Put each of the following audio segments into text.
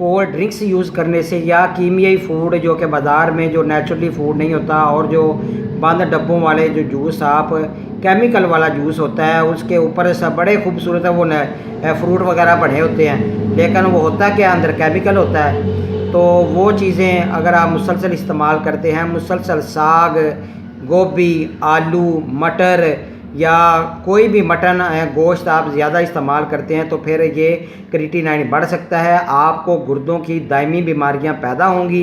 Cold drinks use کرنے سے یا کیمیائی فوڈ جو کہ بازار میں جو نیچرلی فوڈ نہیں ہوتا اور جو بند ڈبوں والے جو جوس آپ کیمیکل والا جوس ہوتا ہے اس کے اوپر سے بڑے خوبصورت ہے وہ فروٹ وغیرہ بڑھے ہوتے ہیں لیکن وہ ہوتا کیا اندر کیمیکل ہوتا ہے. تو وہ چیزیں اگر آپ مسلسل استعمال کرتے ہیں مسلسل ساگ گوبھی آلو مٹر یا کوئی بھی مٹن گوشت آپ زیادہ استعمال کرتے ہیں تو پھر یہ کریٹینائن بڑھ سکتا ہے. آپ کو گردوں کی دائمی بیماریاں پیدا ہوں گی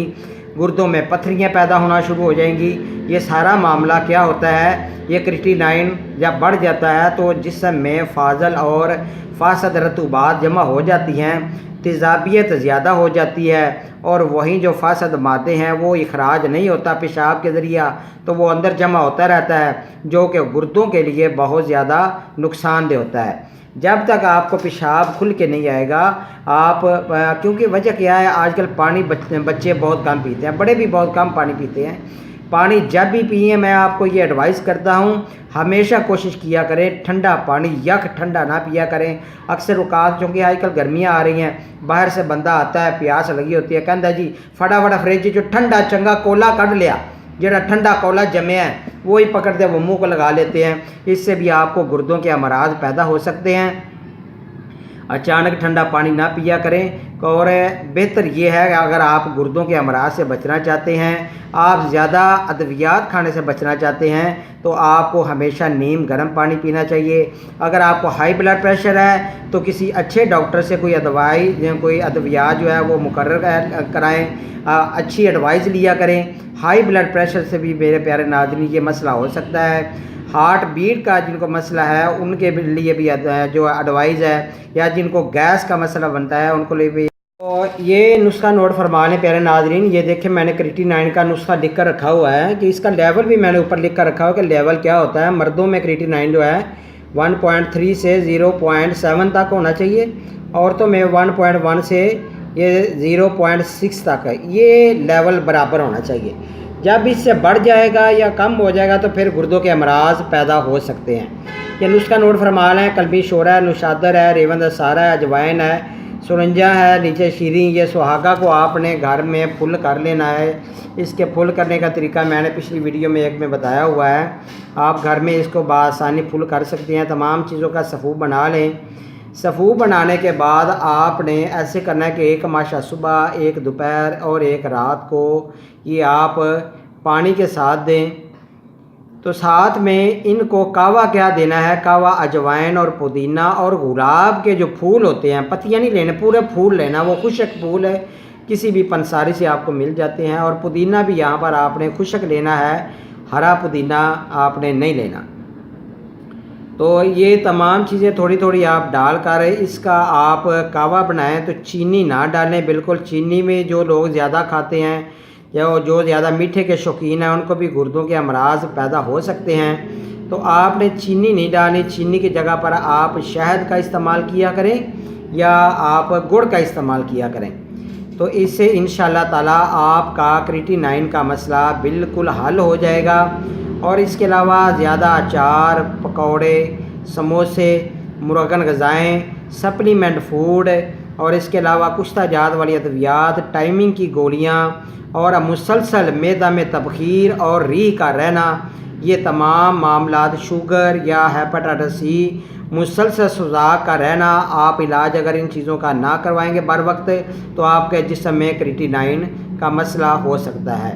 گردوں میں پتھریاں پیدا ہونا شروع ہو جائیں گی. یہ سارا معاملہ کیا ہوتا ہے یہ کریٹینائن جب بڑھ جاتا ہے تو جسم میں فاضل اور فاسد رطوبات جمع ہو جاتی ہیں تیزابیت زیادہ ہو جاتی ہے اور وہیں جو فاسد مادے ہیں وہ اخراج نہیں ہوتا پیشاب کے ذریعہ تو وہ اندر جمع ہوتا رہتا ہے جو کہ گردوں کے لیے بہت زیادہ نقصان دہ ہوتا ہے. جب تک آپ کو پیشاب کھل کے نہیں آئے گا آپ کیونکہ وجہ کیا ہے آج کل پانی بچے بہت کم پیتے ہیں بڑے بھی بہت کم پانی پیتے ہیں. پانی جب بھی پئیں میں آپ کو یہ ایڈوائز کرتا ہوں ہمیشہ کوشش کیا کریں ٹھنڈا پانی یک ٹھنڈا نہ پیا کریں. اکثر اوقات چونکہ آج کل گرمیاں آ رہی ہیں باہر سے بندہ آتا ہے پیاس لگی ہوتی ہے کہتا ہے جی فٹافٹ فریج جو ٹھنڈا چنگا کولا کڈ لیا جڑا ٹھنڈا کولا جمیا ہے وہی پکڑتے وہ منہ کو لگا لیتے ہیں. اس سے بھی آپ کو گردوں کے امراض پیدا ہو سکتے ہیں. اچانک ٹھنڈا پانی نہ پیا کریں اور بہتر یہ ہے کہ اگر آپ گردوں کے امراض سے بچنا چاہتے ہیں آپ زیادہ ادویات کھانے سے بچنا چاہتے ہیں تو آپ کو ہمیشہ نیم گرم پانی پینا چاہیے. اگر آپ کو ہائی بلڈ پریشر ہے تو کسی اچھے ڈاکٹر سے کوئی ادویات جو ہے وہ مقرر کرائیں اچھی ایڈوائز لیا کریں. ہائی بلڈ پریشر سے بھی میرے پیارے ناظرین یہ مسئلہ ہو سکتا ہے. ہارٹ بیٹ کا جن کو مسئلہ ہے ان کے لیے بھی جو ایڈوائز ہے یا جن کو گیس کا مسئلہ بنتا ہے ان کو لیے بھی اور یہ نسخہ نوٹ فرما لیں پیارے ناظرین. یہ دیکھیں میں نے کریٹینائن کا نسخہ لکھ کر رکھا ہوا ہے کہ اس کا لیول بھی میں نے اوپر لکھ کر رکھا ہوا کہ لیول کیا ہوتا ہے. مردوں میں کریٹینائن جو ہے 1.3 سے 0.7 تک ہونا چاہیے عورتوں میں 1.1 سے یہ 0.6 تک ہے یہ لیول برابر ہونا چاہیے. جب اس سے بڑھ جائے گا یا کم ہو جائے گا تو پھر گردوں کے امراض پیدا ہو سکتے ہیں. یہ نسخہ نوٹ فرما لیں قلبی شورہ ہے نوشادر ہے ریوند سارہ ہے اجوائن ہے سرنجا ہے نیچے شیریں. یہ سہاگا کو آپ نے گھر میں پھل کر لینا ہے. اس کے پھل کرنے کا طریقہ میں نے پچھلی ویڈیو میں ایک میں بتایا ہوا ہے. آپ گھر میں اس کو بآسانی پھل کر سکتے ہیں. تمام چیزوں کا صفو بنا لیں. صفو بنانے کے بعد آپ نے ایسے کرنا ہے کہ ایک ماشا صبح ایک دوپہر اور ایک رات کو یہ آپ پانی کے ساتھ دیں. تو ساتھ میں ان کو کہوا کیا دینا ہے کہوا اجوائن اور پودینہ اور گلاب کے جو پھول ہوتے ہیں پتیاں نہیں لینے پورے پھول لینا وہ خشک پھول ہے کسی بھی پنساری سے آپ کو مل جاتے ہیں. اور پودینہ بھی یہاں پر آپ نے خشک لینا ہے ہرا پودینہ آپ نے نہیں لینا. تو یہ تمام چیزیں تھوڑی تھوڑی آپ ڈال کر اس کا آپ کہوا بنائیں. تو چینی نہ ڈالیں بالکل. چینی میں جو لوگ زیادہ کھاتے ہیں یا جو زیادہ میٹھے کے شوقین ہیں ان کو بھی گردوں کے امراض پیدا ہو سکتے ہیں. تو آپ نے چینی نہیں ڈالنی. چینی کی جگہ پر آپ شہد کا استعمال کیا کریں یا آپ گڑ کا استعمال کیا کریں. تو اس سے انشاءاللہ تعالی آپ کا کریٹینائن کا مسئلہ بالکل حل ہو جائے گا. اور اس کے علاوہ زیادہ اچار پکوڑے سموسے مرغن غذائیں سپلیمنٹ فوڈ اور اس کے علاوہ کشتہ جات والی ادویات ٹائمنگ کی گولیاں اور مسلسل معدہ میں تبخیر اور ریح کا رہنا یہ تمام معاملات شوگر یا ہیپاٹائٹس سی مسلسل سوزاک کا رہنا آپ علاج اگر ان چیزوں کا نہ کروائیں گے بر وقت تو آپ کے جسم میں کریٹینائن کا مسئلہ ہو سکتا ہے.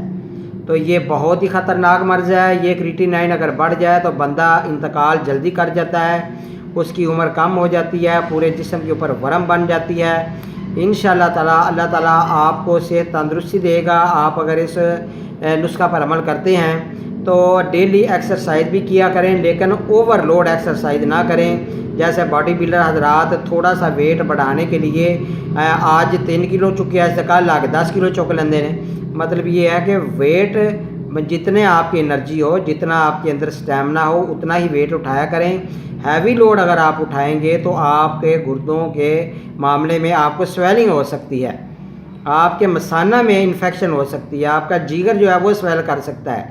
تو یہ بہت ہی خطرناک مرض ہے. یہ کریٹینائن اگر بڑھ جائے تو بندہ انتقال جلدی کر جاتا ہے. اس کی عمر کم ہو جاتی ہے پورے جسم کے اوپر ورم بن جاتی ہے. انشاءاللہ تعالی اللہ تعالی آپ کو صحت تندرستی دے گا. آپ اگر اس نسخہ پر عمل کرتے ہیں تو ڈیلی ایکسرسائز بھی کیا کریں لیکن اوور لوڈ ایکسرسائز نہ کریں. جیسے باڈی بلڈر حضرات تھوڑا سا ویٹ بڑھانے کے لیے آج 3 کلو چکے ہیں کل آ کے 10 کلو چک لیندے ہیں. مطلب یہ ہے کہ ویٹ جتنے آپ کی انرجی ہو جتنا آپ کے اندر سٹیمنا ہو اتنا ہی ویٹ اٹھایا کریں. ہیوی لوڈ اگر آپ اٹھائیں گے تو آپ کے گردوں کے معاملے میں آپ کو سویلنگ ہو سکتی ہے. آپ کے مثانہ میں انفیکشن ہو سکتی ہے. آپ کا جگر جو ہے وہ سویل کر سکتا ہے.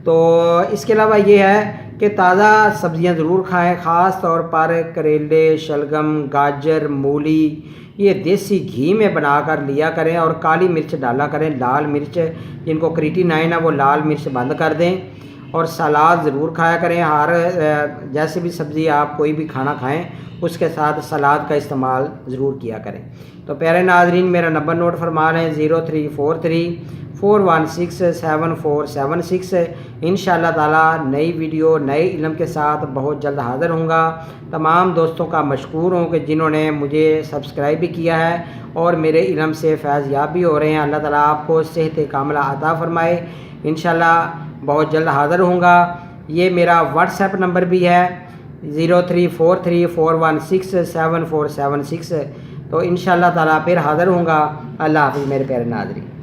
تو اس کے علاوہ یہ ہے کہ تازہ سبزیاں ضرور کھائیں، خاص طور پر کریلے، شلگم، گاجر، مولی، یہ دیسی گھی میں بنا کر لیا کریں اور کالی مرچ ڈالا کریں، لال مرچ جن کو کریٹینائن ہے وہ لال مرچ بند کر دیں، اور سلاد ضرور کھایا کریں۔ ہر جیسے بھی سبزی آپ کوئی بھی کھانا کھائیں اس کے ساتھ سلاد کا استعمال ضرور کیا کریں۔ تو پیارے ناظرین، میرا نمبر نوٹ فرما لیں 0343416747 انشاءاللہ تعالی نئی ویڈیو نئے علم کے ساتھ بہت جلد حاضر ہوں گا۔ تمام دوستوں کا مشکور ہوں کہ جنہوں نے مجھے سبسکرائب بھی کیا ہے اور میرے علم سے فیض یاب بھی ہو رہے ہیں۔ اللہ تعالیٰ آپ کو صحت کاملہ عطا فرمائے۔ انشاءاللہ بہت جلد حاضر ہوں گا۔ یہ میرا واٹس ایپ نمبر بھی ہے 0343416747 تو انشاءاللہ تعالیٰ پھر حاضر ہوں گا۔ اللہ حافظ میرے پیارے ناظرین۔